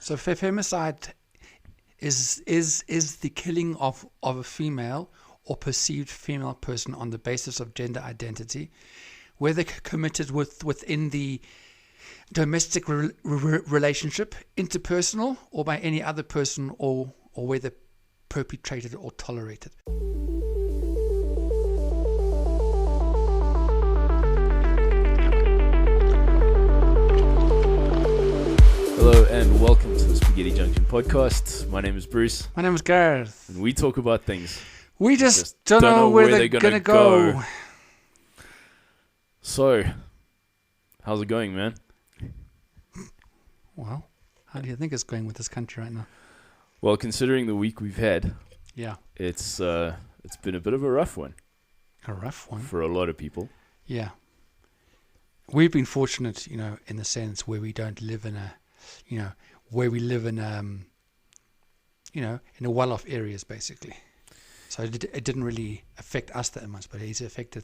So femicide is the killing of a female or perceived female person on the basis of gender identity, whether committed within the domestic relationship, interpersonal, or by any other person, or whether perpetrated or tolerated. Hello and welcome to the Spaghetti Junction podcast. My name is Bruce. My name is Gareth. And we talk about things. We just don't know where they're going to go. So, how's it going, man? Well, how do you think it's going with this country right now? Well, considering the week we've had, yeah, it's been a bit of a rough one. A rough one? For a lot of people. Yeah. We've been fortunate, in the sense where we don't live in where we live in in a well-off areas, basically. So it didn't really affect us that much, but it's affected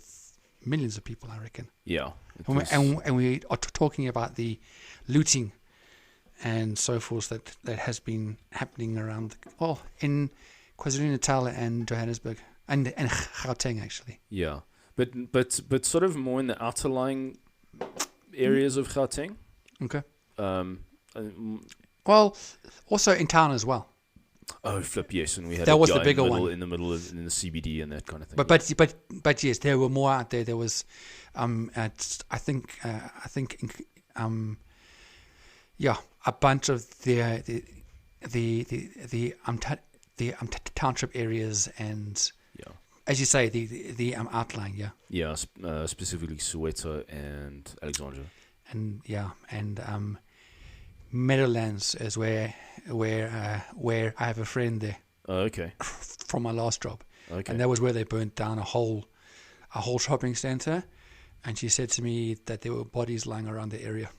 millions of people, I reckon. Yeah. And we are talking about the looting and so forth that has been happening around, in KwaZulu-Natal and Johannesburg and Gauteng, actually. Yeah, but sort of more in the outerlying areas of Gauteng. Okay. Well, also in town as well. Oh, flip, yes, and we had that was the bigger one in the middle of in the CBD and that kind of thing. But yes, there were more out there. There was, a bunch of the township areas and as you say the outlying specifically Soweto and Alexandra and Meadowlands is where I have a friend there. Oh, okay. From my last job. Okay. And that was where they burnt down a whole shopping center, and she said to me that there were bodies lying around the area,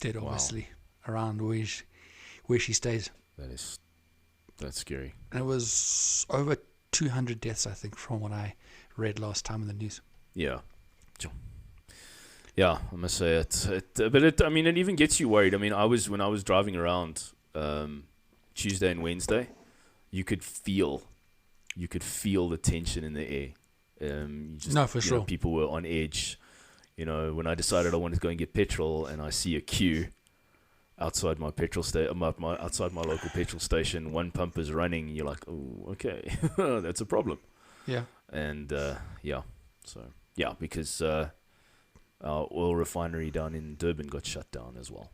dead obviously, around where she stays. That's scary. And it was over 200 deaths, I think, from what I read last time in the news. Yeah. Yeah, I must say it even gets you worried. I mean, when I was driving around Tuesday and Wednesday, you could feel the tension in the air. For sure. People were on edge. When I decided I wanted to go and get petrol, and I see a queue outside my petrol outside my local petrol station, one pump is running. You're like, oh, okay, that's a problem. Yeah. And because our oil refinery down in Durban got shut down as well.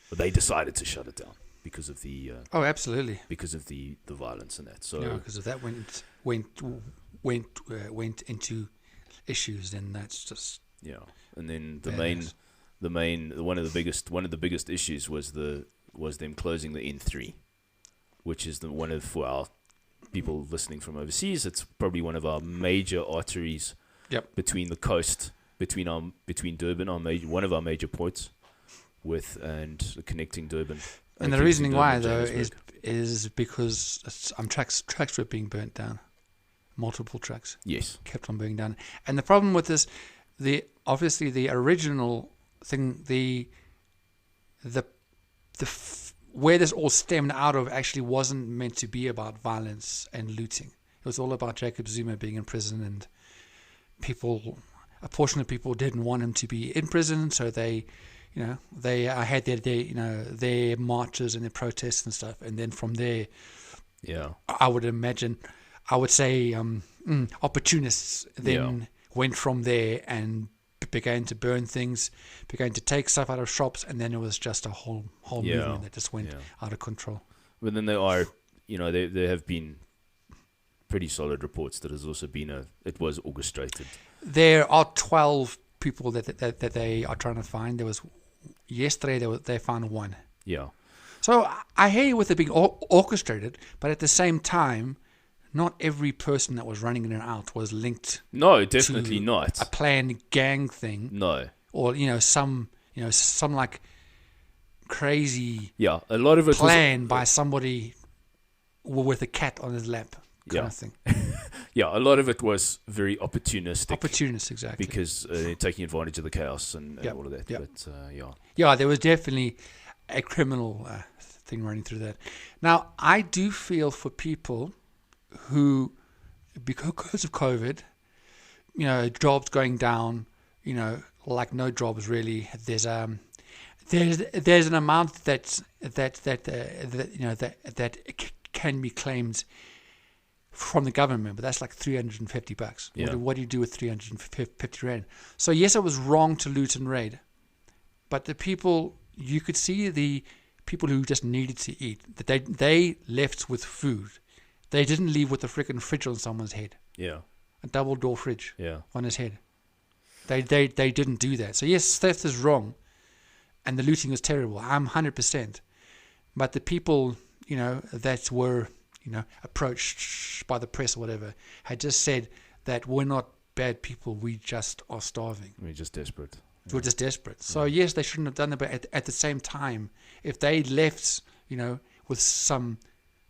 But they decided to shut it down because of the absolutely, because of the violence and that. So because of that went into issues, then that's just And then one of the biggest issues was them closing the N3, which is for our people listening from overseas, it's probably one of our major arteries between the coast. Between Durban, one of our major ports, and connecting Durban. And the reasoning why though is because tracks were being burnt down, multiple tracks. Yes, kept on burning down. And the problem with this, obviously the original thing, where this all stemmed out of actually wasn't meant to be about violence and looting. It was all about Jacob Zuma being in prison, and a portion of people didn't want him to be in prison, so they had their marches and their protests and stuff, and then from there, I would say opportunists then went from there and began to burn things, began to take stuff out of shops, and then it was just a whole movement that just went out of control. But then there have been pretty solid reports that has also been it was orchestrated. There are 12 people that they are trying to find. There was yesterday they found one. Yeah. So I hear you with it being orchestrated, but at the same time, not every person that was running in and out was linked. No, definitely not. A planned gang thing. No. Or some like crazy. Yeah, a lot of it planned by somebody with a cat on his lap. Kind of thing. A lot of it was very opportunistic. Exactly. Because taking advantage of the chaos and all of that. But there was definitely a criminal thing running through that. Now, I do feel for people who, because of COVID, jobs going down, like no jobs really. There's an amount that can be claimed from the government, but that's like $350. Yeah. What do you do with 350 rand? So yes, it was wrong to loot and raid, but the people, you could see the people who just needed to eat, that they left with food. They didn't leave with a freaking fridge on someone's head, Yeah. a double door fridge Yeah. on his head. They didn't do that. So yes, theft is wrong, and the looting was terrible. I'm 100%. But the people, that were, approached by the press or whatever, had just said that we're not bad people. We just are starving. We're just desperate. We're just desperate. So yes, they shouldn't have done it. But at the same time, if they left, with some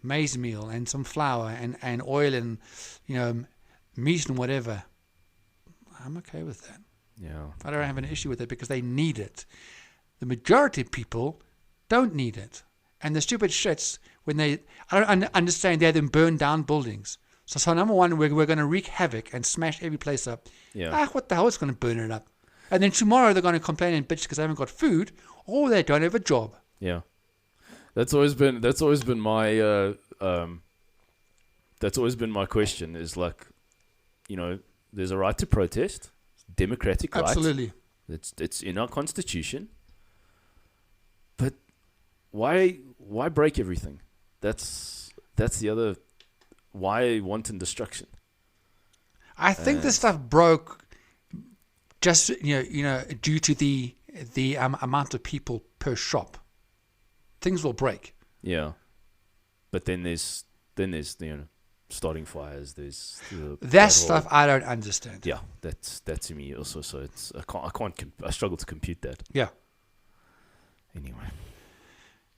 maize meal and some flour and oil and, meat and whatever, I'm okay with that. Yeah. I don't have an issue with it because they need it. The majority of people don't need it. And the stupid shits, I don't understand, they had them burn down buildings. So number one, we're going to wreak havoc and smash every place up. Yeah. What the hell is going to burn it up? And then tomorrow they're going to complain and bitch because they haven't got food or they don't have a job. Yeah. That's always been my question is like, there's a right to protest, democratic right. Absolutely. It's in our constitution. But why break everything? That's the other. Why wanton destruction? I think this stuff broke just due to the amount of people per shop. Things will break. Yeah, but then there's starting fires. There's that stuff I don't understand. Yeah, that to me also. So I struggle to compute that. Yeah. Anyway.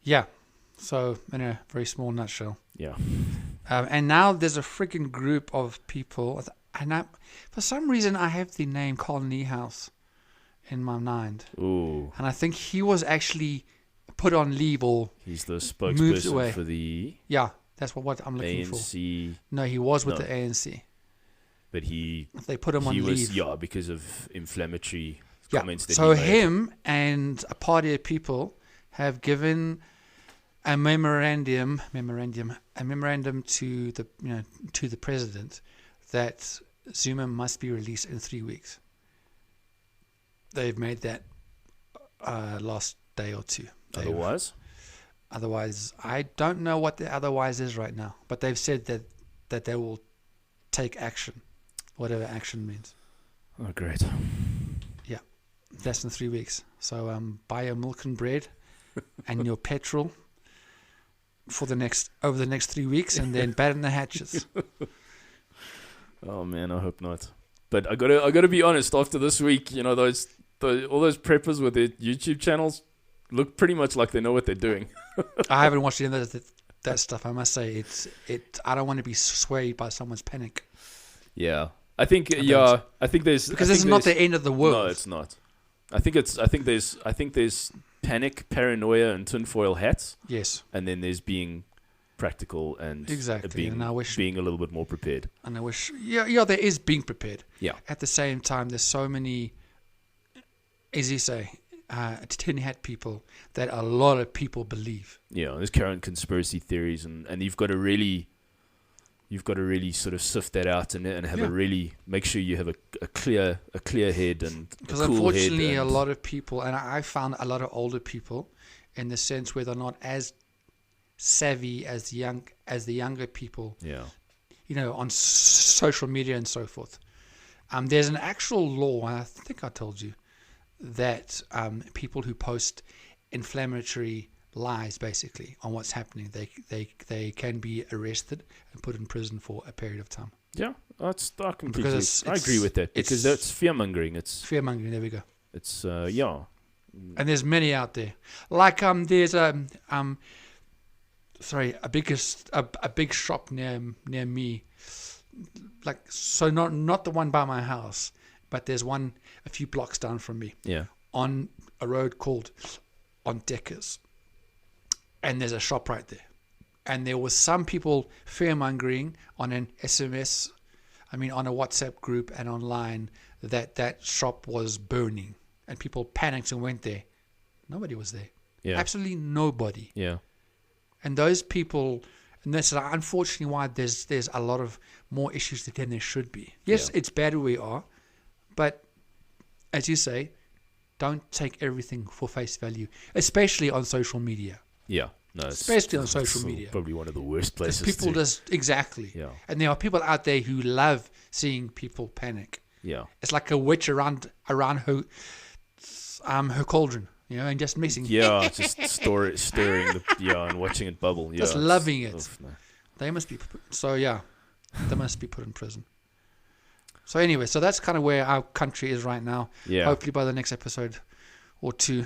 Yeah. So in a very small nutshell. Yeah. And now there's a freaking group of people, and for some reason I have the name Carl Niehaus in my mind. Ooh. And I think he was actually put on leave or he's the moved away. spokesperson for the that's what I'm looking ANC. for. No, he was with the ANC. But they put him on leave. Because of inflammatory comments that so he made. Him and a party of people have given a memorandum to the president that Zuma must be released in 3 weeks. They've made that last day or two. Otherwise, I don't know what the otherwise is right now. But they've said that they will take action, whatever action means. Oh, great. Yeah, that's in 3 weeks. So buy your milk and bread and your petrol over the next 3 weeks, and then batten the hatches. Oh man, I hope not. But I gotta be honest. After this week, all those preppers with their YouTube channels look pretty much like they know what they're doing. I haven't watched any of that stuff. I must say, I don't want to be swayed by someone's panic. Yeah, I think there's because this is not the end of the world. No, it's not. I think there's panic, paranoia, and tinfoil hats. Yes, and then there's being practical and and I wish being a little bit more prepared. And I wish, there is being prepared. Yeah. At the same time, there's so many, as you say, tin hat people that a lot of people believe. Yeah, there's current conspiracy theories, and you've got to really sort of sift that out and have a really make sure you have a clear head and because a cool unfortunately head a lot of people, and I found a lot of older people, in the sense where they're not as savvy as the younger people. Yeah. On social media and so forth. There's an actual law, I think I told you, that people who post inflammatory lies basically on what's happening, they can be arrested and put in prison for a period of time. Yeah, I agree with that because that's fear-mongering. It's fear-mongering, there we go. It's, yeah. And there's many out there. Like, there's a big shop near me, like, so not the one by my house, but there's one a few blocks down from me. Yeah. On a road called On Deckers. and there's a shop right there. And there was some people fear-mongering on an SMS, on a WhatsApp group and online, that shop was burning. And people panicked and went there. Nobody was there. Yeah. Absolutely nobody. Yeah. And those people, and that's unfortunately why there's a lot of more issues than there should be. Yes, it's bad where we are, but as you say, don't take everything for face value, especially on social media. Yeah. No, especially on social media. Probably one of the worst places. People exactly. Yeah. And there are people out there who love seeing people panic. Yeah. It's like a witch around her cauldron, and just mixing. Yeah, just stirring and watching it bubble. Yeah, just loving it. Oof, no. They must be they must be put in prison. So anyway, so that's kind of where our country is right now. Yeah. Hopefully by the next episode or two,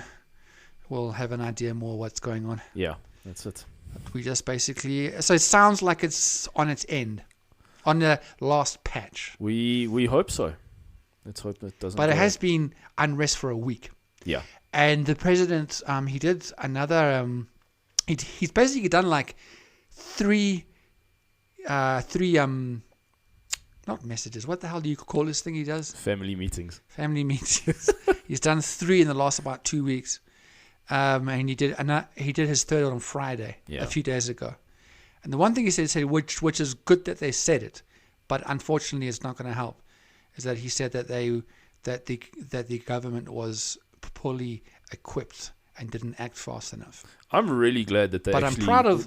we'll have an idea more what's going on. Yeah, that's it. We just basically, so it sounds like it's on its end, on the last patch. We hope so. Let's hope it doesn't. But it has been unrest for a week. Yeah. And the president, he did another. He's basically done like three, not messages. What the hell do you call this thing he does? Family meetings. Family meetings. He's done 3 in the last about 2 weeks, and he did his third on Friday, a few days ago. And the one thing he said, which is good that they said it, but unfortunately it's not going to help, is that he said that the government was poorly equipped and didn't act fast enough. I'm really glad that they. But actually, I'm proud of.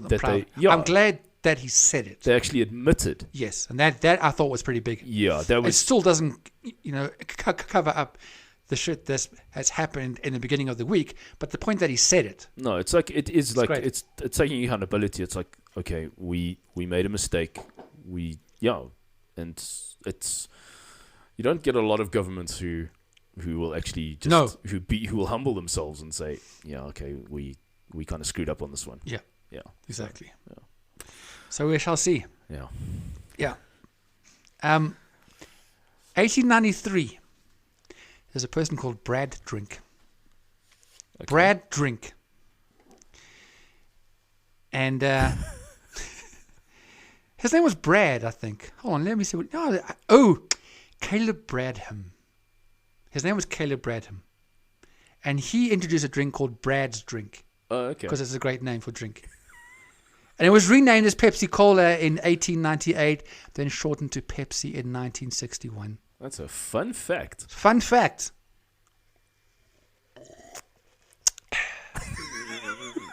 I'm glad that he said it. They actually admitted. Yes, and that I thought was pretty big. Yeah, that was. It still doesn't, cover up the shit that has happened in the beginning of the week. But the point that he said it. No, it's like it's like great. It's taking accountability. It's like, okay, we made a mistake. And it's you don't get a lot of governments who will actually just who will humble themselves and say, yeah, okay, we kind of screwed up on this one. Yeah. Yeah. Exactly. Yeah. So we shall see. Yeah. Yeah. 1893. There's a person called Brad Drink. Okay. Brad Drink. And his name was Brad, I think. Hold on, let me see. Caleb Bradham. His name was Caleb Bradham. And he introduced a drink called Brad's Drink. Oh, okay. Because it's a great name for drink. And it was renamed as Pepsi Cola in 1898, then shortened to Pepsi in 1961. That's a fun fact. Fun fact.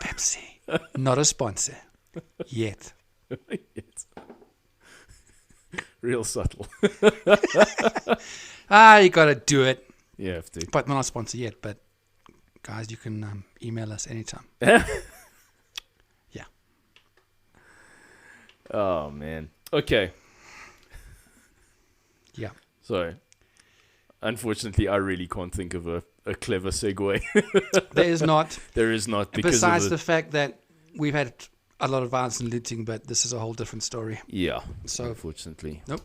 Pepsi. Not a sponsor. Yet. Real subtle. You got to do it. You have to. But not a sponsor yet. But guys, you can email us anytime. Yeah. Oh, man. Okay. Yeah. So, unfortunately, I really can't think of a clever segue. There is not. There is not. Because besides the fact that we've had a lot of violence and looting, but this is a whole different story. Yeah. So, unfortunately. Nope.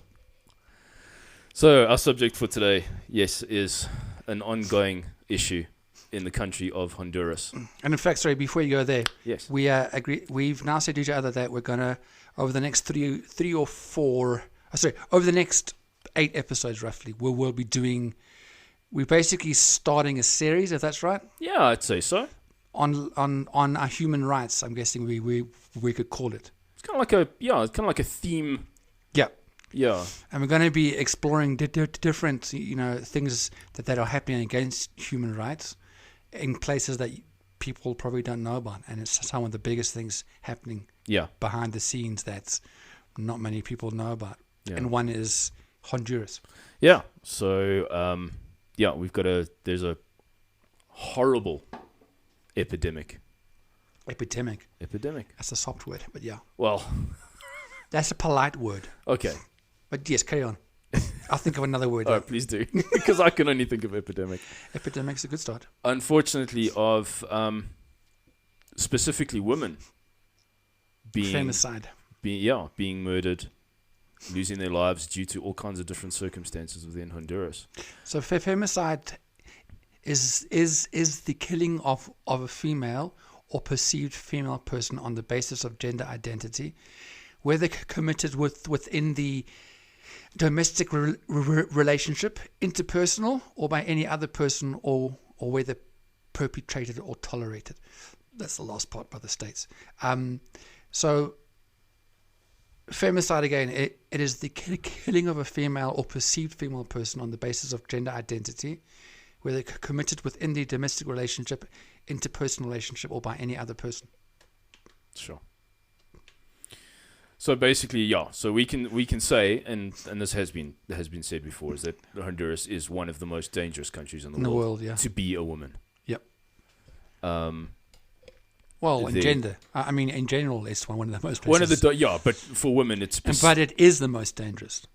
So, our subject for today, yes, is an ongoing issue in the country of Honduras. And in fact, sorry, before you go there, yes, we we've now said to each other that we're gonna, over the next over the next 8 episodes roughly, we'll be doing. We're basically starting a series, if that's right. Yeah, I'd say so. On our human rights, I'm guessing we could call it. It's kind of like a theme. Yeah. Yeah. And we're going to be exploring different, things that are happening against human rights in places that people probably don't know about, and it's some of the biggest things happening. Yeah. Behind the scenes that not many people know about. Yeah. And one is Honduras. Yeah. So, there's a horrible epidemic. Epidemic. Epidemic. That's a soft word, but yeah. Well. That's a polite word. Okay. But yes, carry on. I'll think of another word. Oh, please do. Because I can only think of epidemic. Epidemic's a good start. Unfortunately, of specifically women being Femicide. Being murdered, losing their lives due to all kinds of different circumstances within Honduras. So femicide is the killing of a female or perceived female person on the basis of gender identity, whether committed within the domestic relationship, interpersonal, or by any other person, or whether perpetrated or tolerated. That's the last part by the states. So femicide, again, it is the killing of a female or perceived female person on the basis of gender identity, whether committed within the domestic relationship, interpersonal relationship, or by any other person. Sure. So basically, yeah. So we can say, and this has been said before, is that Honduras is one of the most dangerous countries in the world, yeah, to be a woman. Yep. Well, in gender, I mean, in general, it's one of the most. One of the yeah, but for women, it's. But it is the most dangerous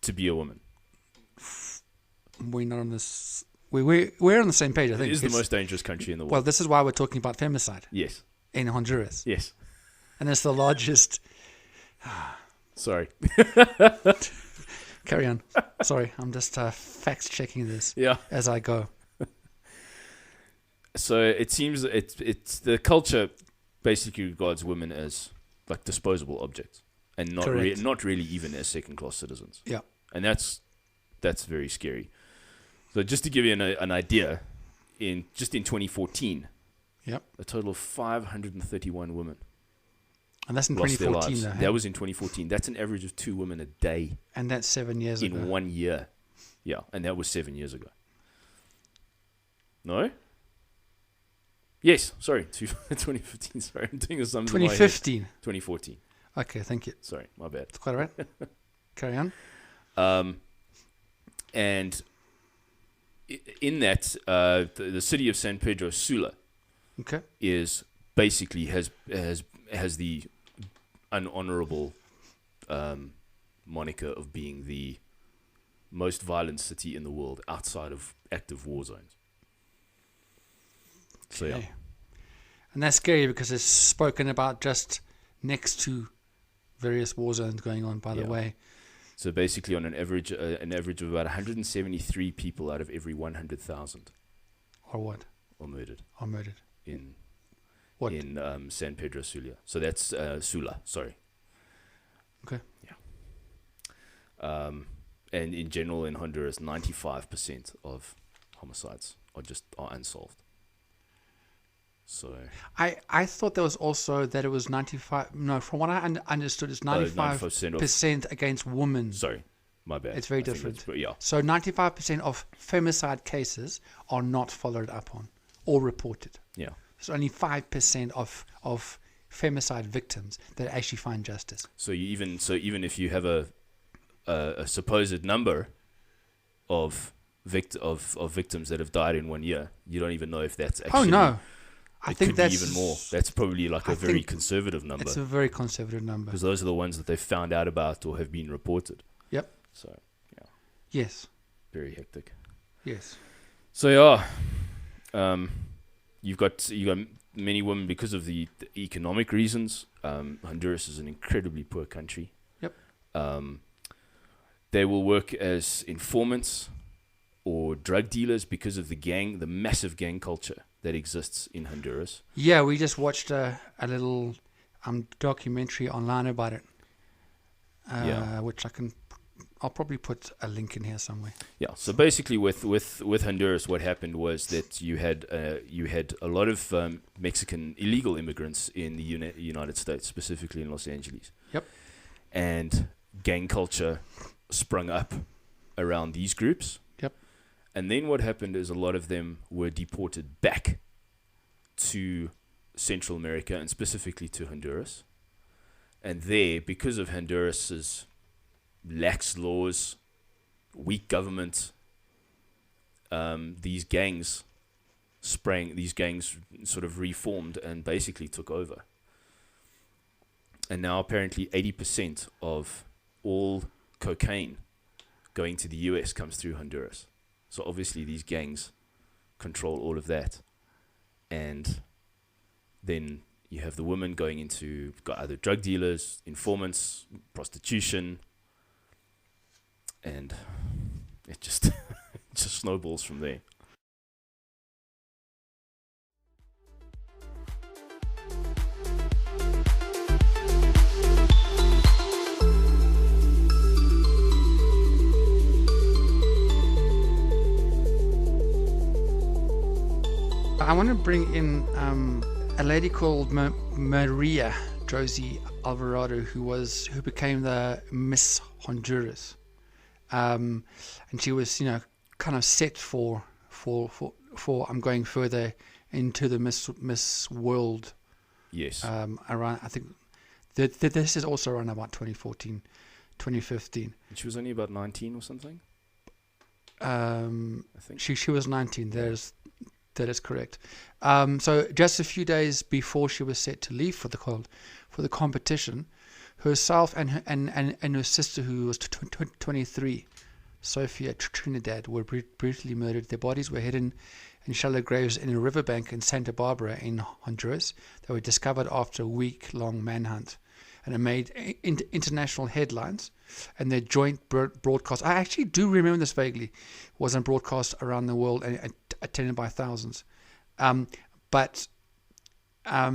to be a woman. We're not on this. We're on the same page. I think it is the most dangerous country in the world. Well, this is why we're talking about femicide. Yes. In Honduras. Yes. And it's the largest. Sorry. Carry on. Sorry, I'm just fact checking this. Yeah. As I go. So it seems it's the culture basically regards women as like disposable objects, and not really even as second class citizens. Yeah. And that's very scary. So just to give you an idea, in 2014, yep, a total of 531 women. And that's in lost 2014, their lives. That was in 2014. That's an average of 2 women a day. And that's 7 years ago. In 1 year. Yeah, and that was 7 years ago. No? Yes, sorry. 2015. Sorry, I'm doing this. 2015. 2014. Okay, thank you. Sorry, my bad. It's quite all right. Carry on. And in that, the city of San Pedro Sula, okay, is basically has the unhonorable moniker of being the most violent city in the world outside of active war zones. So yeah, and that's scary because it's spoken about just next to various war zones going on. By the way, so basically, on an average of about 173 people out of every 100,000 are murdered. Are murdered in what? In San Pedro Sula. So that's Sula. Sorry. Okay. Yeah. And in general, in Honduras, 95% of homicides are unsolved. So I thought there was also that it was 95. No, from what I understood, it's 95% against women. Sorry, my bad. It's very different. Yeah. So 95% of femicide cases are not followed up on or reported. Yeah. So only 5% of femicide victims that actually find justice. So even if you have a supposed number of victims that have died in 1 year, you don't even know if that's actually. Oh no. I think that's even more. That's probably like a very conservative number. It's a very conservative number. Because those are the ones that they've found out about or have been reported. Yep. So, yeah. Yes. Very hectic. Yes. So yeah, you've got many women because of the economic reasons. Honduras is an incredibly poor country. Yep. They will work as informants or drug dealers because of the massive gang culture that exists in Honduras. Yeah, we just watched a little documentary online about it, which I'll probably put a link in here somewhere. Yeah, so basically with Honduras, what happened was that you had a lot of Mexican illegal immigrants in the United States, specifically in Los Angeles. Yep. And gang culture sprung up around these groups. Yep. And then what happened is a lot of them were deported back to Central America and specifically to Honduras. And there, because of Honduras's lax laws, weak government, these gangs sort of reformed and basically took over. And now apparently 80% of all cocaine going to the US comes through Honduras. So obviously these gangs control all of that. And then you have the women going into either drug dealers, informants, prostitution, and it just snowballs from there. I want to bring in a lady called Maria Josie Alvarado, who became the Miss Honduras, and she was, kind of set for I'm going further into the Miss World. Yes. Around, I think this is also around about 2014, 2015. And she was only about 19 or something. I think she was 19. That is correct. So just a few days before she was set to leave for the competition, herself and her sister, who was 23, Sophia Trinidad, were brutally murdered. Their bodies were hidden in shallow graves in a riverbank in Santa Barbara in Honduras. They were discovered after a week-long manhunt, and it made international headlines. And their joint broadcast, I actually do remember this vaguely, was on broadcast around the world and attended by thousands. But her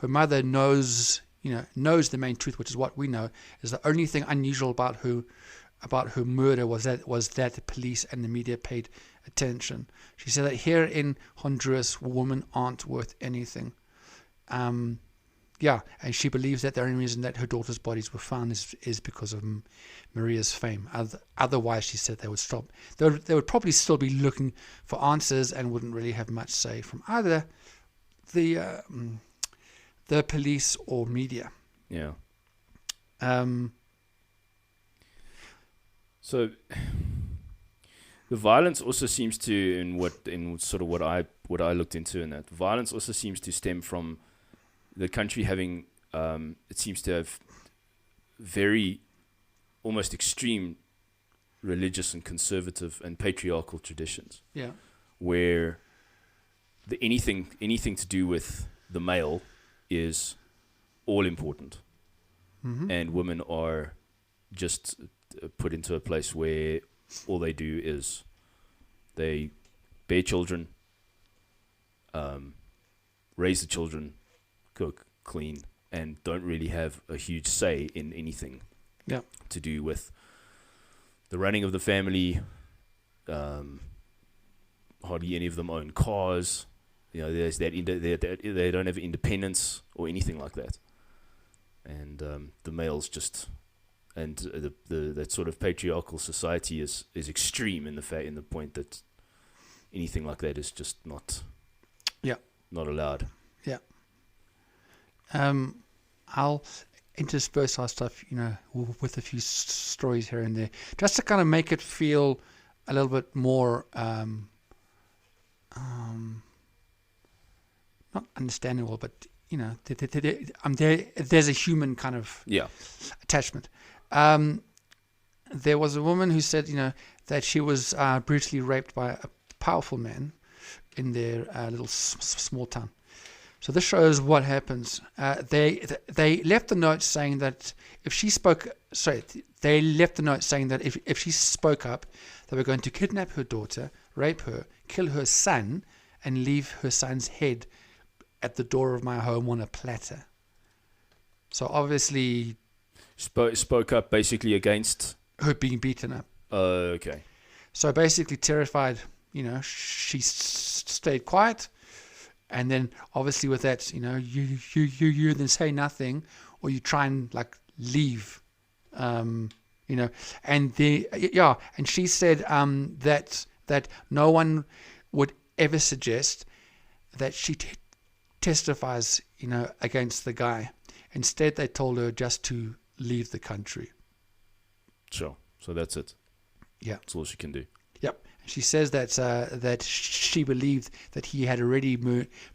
mother knows the main truth, which is what we know, is the only thing unusual about her murder was that the police and the media paid attention. She said that here in Honduras, women aren't worth anything. And she believes that the only reason that her daughter's bodies were found is because of Maria's fame. Otherwise, she said they would stop. They would probably still be looking for answers and wouldn't really have much say from either the police or media. Yeah. So the violence also seems to, in sort of what I looked into, in that violence also seems to stem from the country having, it seems to have very almost extreme religious and conservative and patriarchal traditions. Yeah. Where anything to do with the male is all important. Mm-hmm. And women are just put into a place where all they do is they bear children, raise the children, cook, clean, and don't really have a huge say in anything to do with the running of the family. Hardly any of them own cars. There's that they don't have independence or anything like that. And the males just, and that sort of patriarchal society is extreme in the point that anything like that is just not allowed. Yeah. I'll intersperse our stuff, with a few stories here and there, just to kind of make it feel a little bit more, not understandable, but there's a human kind of attachment. There was a woman who said, that she was brutally raped by a powerful man in their little small town. So this shows what happens. They left the note saying that if she spoke up, they were going to kidnap her daughter, rape her, kill her son, and leave her son's head at the door of my home on a platter. So obviously, spoke up basically against her being beaten up. Okay. So basically, terrified, she stayed quiet. And then, obviously, with that, you then say nothing, or you try and leave, and she said that no one would ever suggest that she testifies, against the guy. Instead, they told her just to leave the country. Sure. So that's it. Yeah, that's all she can do. Yep. She says that she believed that he had already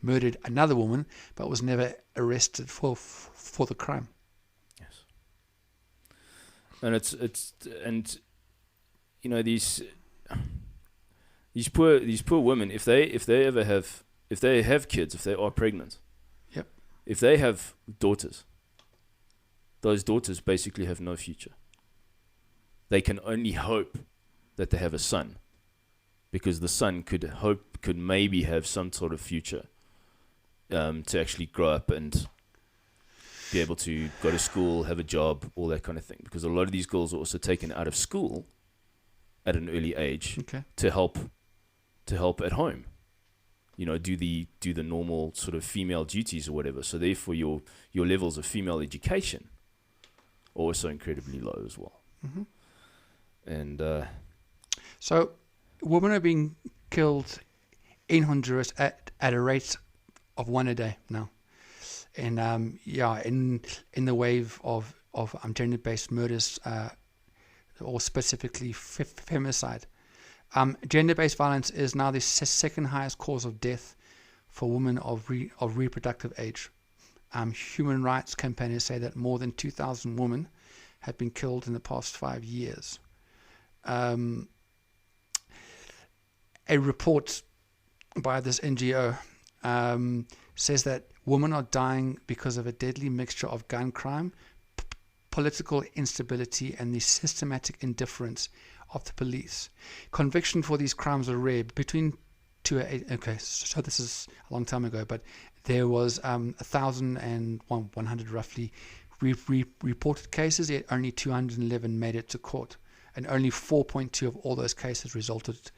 murdered another woman, but was never arrested for the crime. Yes. And these poor women, if they have kids, if they are pregnant, yep, if they have daughters, those daughters basically have no future. They can only hope that they have a son, because the son could maybe have some sort of future, to actually grow up and be able to go to school, have a job, all that kind of thing. Because a lot of these girls are also taken out of school at an early age, okay, to help at home. do the normal sort of female duties or whatever. So therefore, your levels of female education are also incredibly low as well. Mm-hmm. And so, women are being killed in Honduras at a rate of 1 a day now. And in the wave of gender-based murders, or specifically femicide. Gender-based violence is now the second highest cause of death for women of reproductive age. Human rights campaigners say that more than 2,000 women have been killed in the past 5 years. A report by this NGO says that women are dying because of a deadly mixture of gun crime, political instability, and the systematic indifference of the police. Conviction for these crimes are rare. Between 2 so this is a long time ago, but there was 1,100 roughly reported cases, yet only 211 made it to court, and only 4.2 of all those cases resulted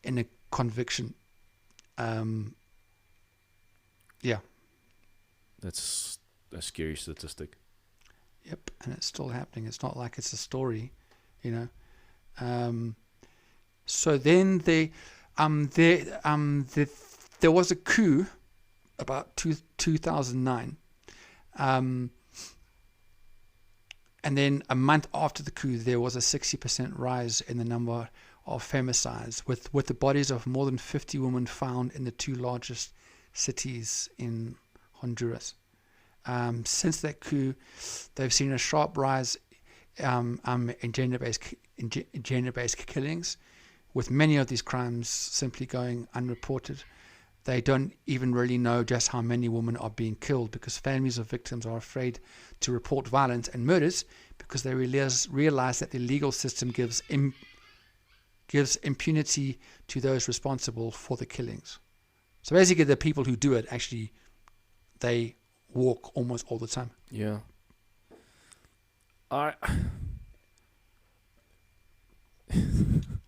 in a conviction. That's a scary statistic. Yep, and it's still happening. It's not like it's a story, So then there was a coup about 2009, and then a month after the coup, there was a 60% rise in the number of femicides, with the bodies of more than 50 women found in the two largest cities in Honduras. Since that coup, they've seen a sharp rise in gender-based killings, with many of these crimes simply going unreported. They don't even really know just how many women are being killed, because families of victims are afraid to report violence and murders because they realize that the legal system gives impunity to those responsible for the killings. So basically, the people who do it actually, they walk almost all the time. Yeah.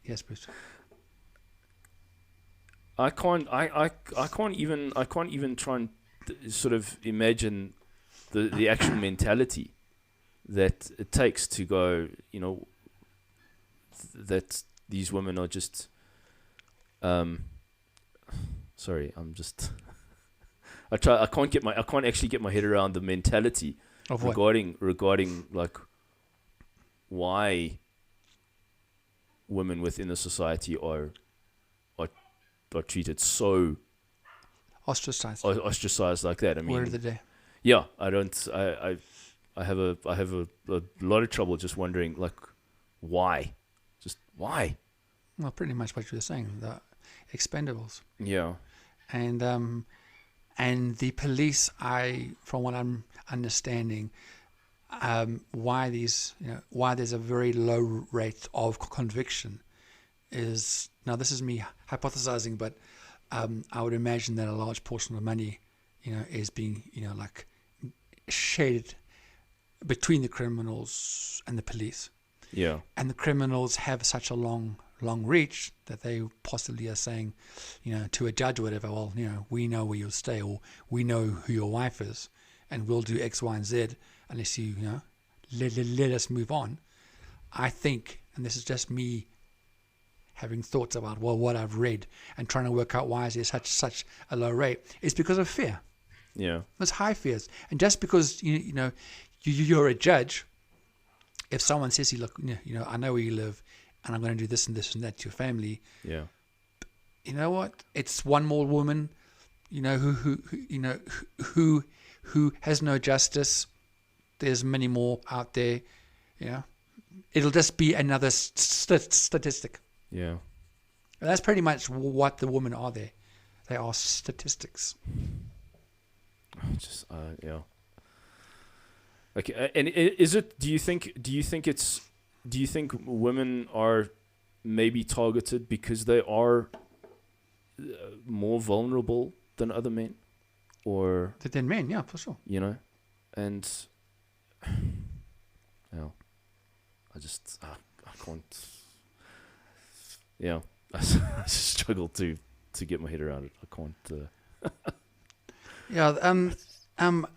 Yes, Bruce. I can't even try and sort of imagine the actual mentality that it takes to go, that these women are just sorry, I'm just I can't actually get my head around the mentality of regarding like why women within the society are treated so ostracized like that. I mean, word of the day. Yeah, I have a lot of trouble just wondering, like, why? Just why? Well, pretty much what you were saying, the Expendables. Yeah. And the police, from what I'm understanding, why there's a very low rate of conviction is, now this is me hypothesizing, but I would imagine that a large portion of the money, is being, like shaded between the criminals and the police. Yeah. And the criminals have such a long reach that they possibly are saying, to a judge or whatever, well, we know where you'll stay, or we know who your wife is, and we'll do X, Y, and Z unless you, let us move on. I think, and this is just me having thoughts about, well, what I've read and trying to work out why is there such a low rate, is because of fear. Yeah. There's high fears. And just because, you're a judge, if someone says to you, look, I know where you live, and I'm going to do this and this and that to your family. Yeah. You know what? It's one more woman, who has no justice. There's many more out there. It'll just be another statistic. Yeah. And that's pretty much what the women are there. They are statistics. Just yeah. Okay, and is it? Do you think women are maybe targeted because they are more vulnerable than other men, or than men? Yeah, for sure. And I can't. Yeah, I struggle to to get my head around it. I can't. Yeah.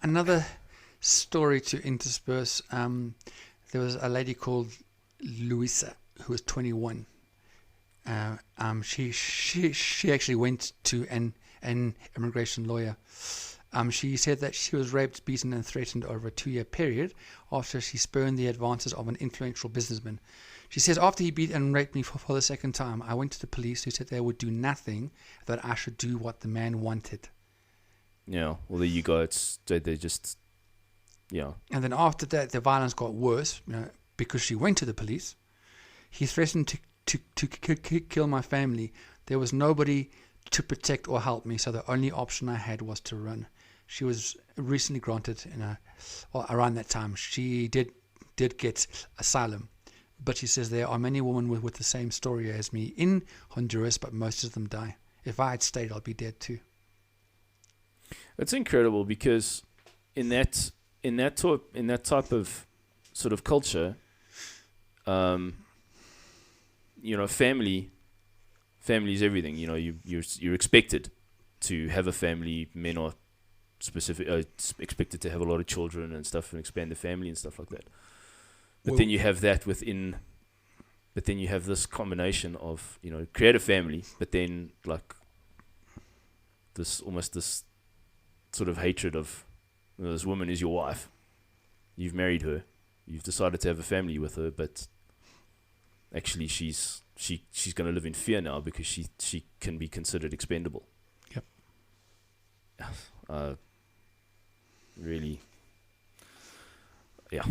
Another story to intersperse. There was a lady called Luisa who was 21. She actually went to an immigration lawyer. She said that she was raped, beaten, and threatened over a 2-year period after she spurned the advances of an influential businessman. She says, after he beat and raped me for the second time, I went to the police, who said they would do nothing, that I should do what the man wanted. Yeah, well, there you go. They just, yeah. And then after that, the violence got worse, because she went to the police. He threatened to kill my family. There was nobody to protect or help me, so the only option I had was to run. She was recently granted, around that time, she did get asylum. But she says there are many women with the same story as me in Honduras, but most of them die. If I had stayed, I'd be dead too. It's incredible because in that type of sort of culture, family is everything. You're expected to have a family. Men are expected to have a lot of children and stuff, and expand the family and stuff like that. But then you have that within. But then you have this combination of create a family, but then like this sort of hatred of this woman is your wife. You've married her. You've decided to have a family with her, but actually she's going to live in fear now because she can be considered expendable. Yep. Really. Yeah.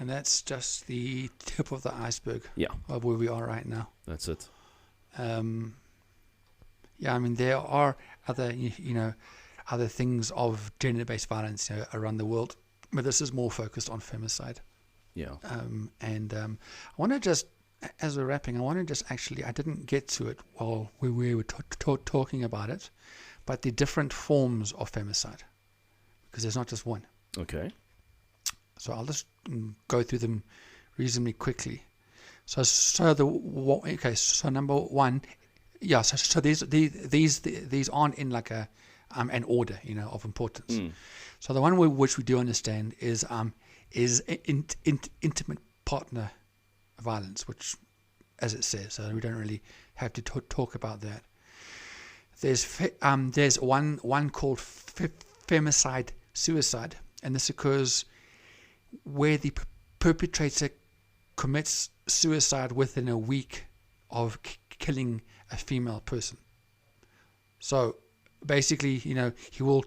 And that's just the tip of the iceberg. Yeah. Of where we are right now. That's it. Yeah, I mean, there are other things of gender-based violence around the world, but this is more focused on femicide. Yeah. I want to just, as we're wrapping, I didn't get to it while we were talking about it, but the different forms of femicide, because there's not just one. Okay. So I'll just go through them reasonably quickly. So number one, yeah. So these aren't in like an order, of importance. So the one which we do understand is intimate partner violence, which, as it says, so we don't really have to talk about that. There's one called femicide suicide, and this occurs where the perpetrator commits suicide within a week of killing a female person. So basically, he will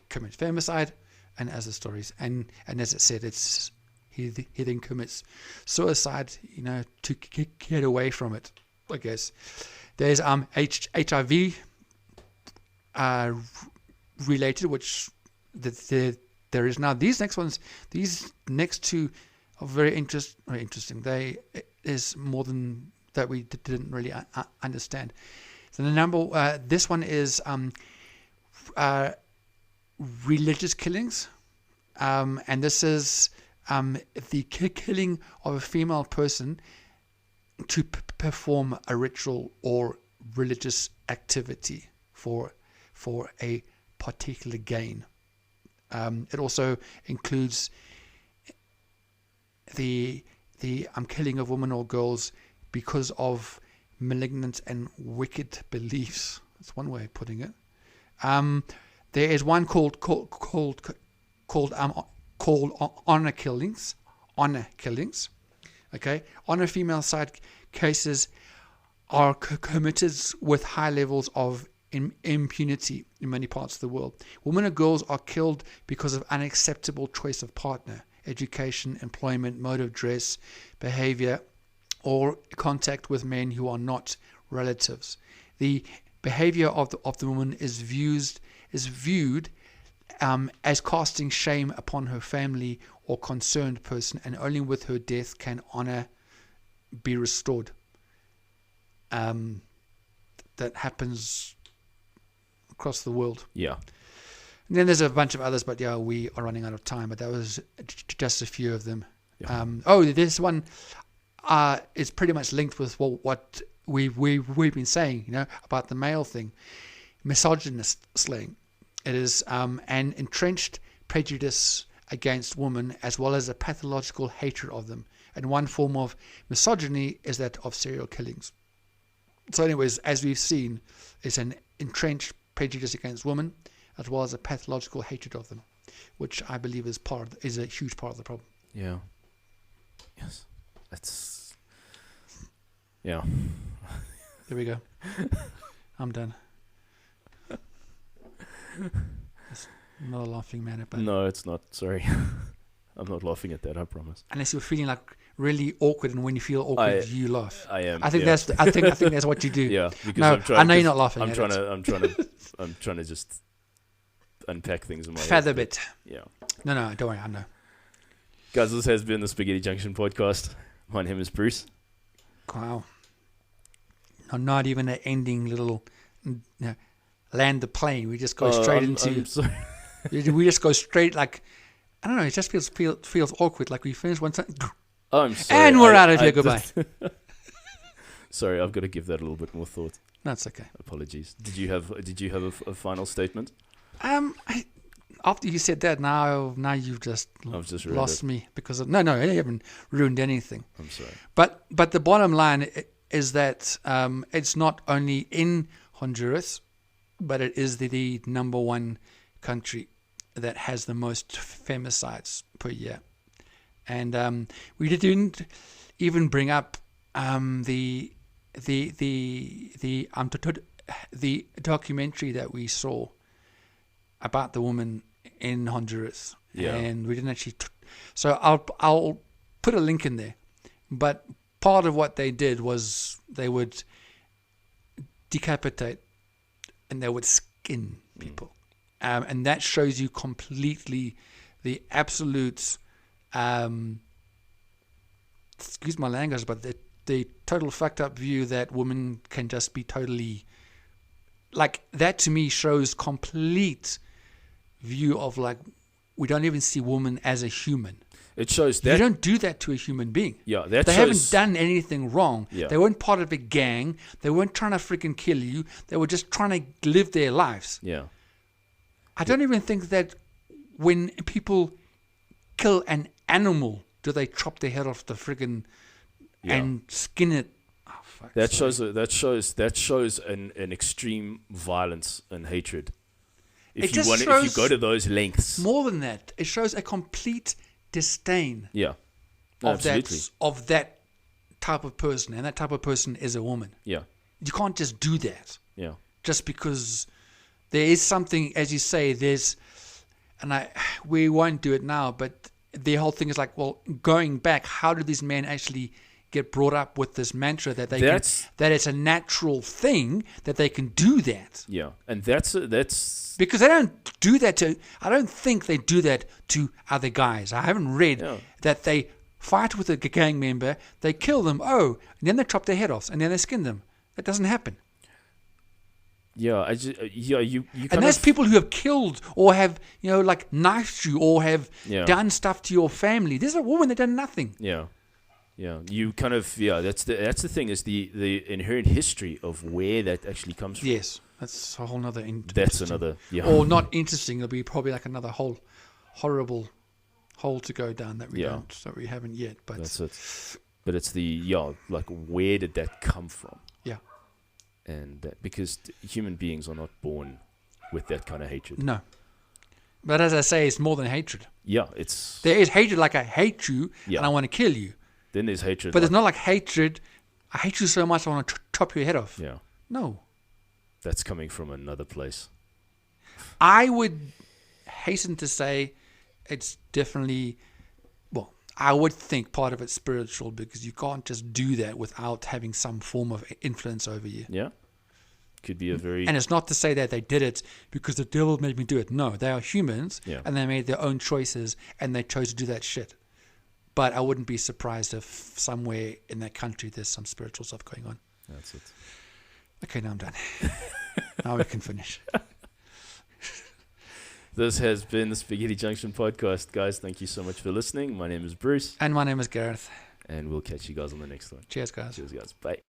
commit femicide, and as the stories and as it said, it's he then commits suicide, to get away from it, I guess. There's HIV related, which there is now. These next two are very interesting. There's more than that we didn't really understand. So this one is religious killings, and this is the killing of a female person to perform a ritual or religious activity for a particular gain. It also includes the killing of women or girls because of malignant and wicked beliefs. That's one way of putting it. There is one called honor killings. Honor killings. Okay, honor female side cases are committed with high levels of impunity in many parts of the world. Women or girls are killed because of unacceptable choice of partner, education, employment, mode of dress, behavior, or contact with men who are not relatives. The behavior of the woman is viewed as casting shame upon her family or concerned person, and only with her death can honor be restored. That happens across the world. Yeah. And then there's a bunch of others, but yeah, we are running out of time. But that was just a few of them. Yeah. This one is pretty much linked with what we've been saying, about the male thing, misogynist slang. It is an entrenched prejudice against women, as well as a pathological hatred of them. And one form of misogyny is that of serial killings. So anyways, as we've seen, it's an entrenched prejudice against women, as well as a pathological hatred of them, which I believe is a huge part of the problem. Yeah. Yes. That's... Yeah. There we go. I'm done. It's not a laughing matter, but No, it's not. Sorry. I'm not laughing at that, I promise. unless you're feeling like really awkward, and when you feel awkward, you laugh. I am. I think yeah. I think that's what you do. Yeah, because No, I'm trying, I know you're not laughing. I'm trying to just unpack things in my Fathom head. it. Yeah. No, don't worry. I know. Guys, this has been the Spaghetti Junction podcast. My name is Bruce. Wow. No, not even an ending little land the plane. We just go straight into. I'm sorry. We just go straight, like, I don't know. It just feels awkward. Like we finish one time, I'm sorry. and we're out of here. Goodbye. Sorry, I've got to give that a little bit more thought. That's okay. Apologies. Did you have a final statement? After you said that, now you've just I've just lost me because of, no, you haven't ruined anything. I'm sorry. But the bottom line is that it's not only in Honduras, but it is the number one country that has the most femicides per year. And we didn't even bring up the documentary that we saw about the woman in Honduras. Yeah. And we didn't actually so I'll put a link in there. But part of what they did was they would decapitate and they would skin people. And that shows you completely the absolute, excuse my language, but the total fucked up view that women can just be totally, like, that to me shows complete view of, like, we don't even see women as a human. It shows that you don't do that to a human being. Yeah, that they shows, haven't done anything wrong. Yeah. They weren't part of a gang. They weren't trying to freaking kill you. They were just trying to live their lives. Yeah. I don't even think that when people kill an animal, do they chop their head off the friggin' and skin it? Oh, fuck, that shows an extreme violence and hatred. If you go to those lengths, more than that, it shows a complete disdain. Yeah, absolutely. Of that type of person, and that type of person is a woman. Yeah, you can't just do that. Yeah, just because there is something, as you say, we won't do it now, but the whole thing is like, well, going back, how did these men actually get brought up with this mantra that that it's a natural thing that they can do that? Yeah, and that's because they don't do that I don't think they do that to other guys. I haven't read that they fight with a gang member, they kill them, and then they chop their head off, and then they skin them. That doesn't happen. Yeah, you and there's people who have killed or have, like knifed you or have done stuff to your family. There's a woman that done nothing. Yeah. Yeah, you kind of that's the thing, is the inherent history of where that actually comes from. Yes, that's a whole nother. That's another, or not interesting. It'll be probably like another whole horrible hole to go down that we haven't yet. But that's it. But it's like, where did that come from? Yeah, and because human beings are not born with that kind of hatred. No, but as I say, it's more than hatred. Yeah, there is hatred, like I hate you and I want to kill you. Then there's hatred. But there's not like hatred, I hate you so much I want to chop your head off. Yeah. No. That's coming from another place. I would hasten to say it's definitely, I would think part of it's spiritual, because you can't just do that without having some form of influence over you. Yeah. Could be a very... And it's not to say that they did it because the devil made me do it. No, they are humans and they made their own choices and they chose to do that shit. But I wouldn't be surprised if somewhere in that country there's some spiritual stuff going on. That's it. Okay, now I'm done. Now we can finish. This has been the Spaghetti Junction podcast. Guys, thank you so much for listening. My name is Bruce. And my name is Gareth. And we'll catch you guys on the next one. Cheers, guys. Cheers, guys. Bye.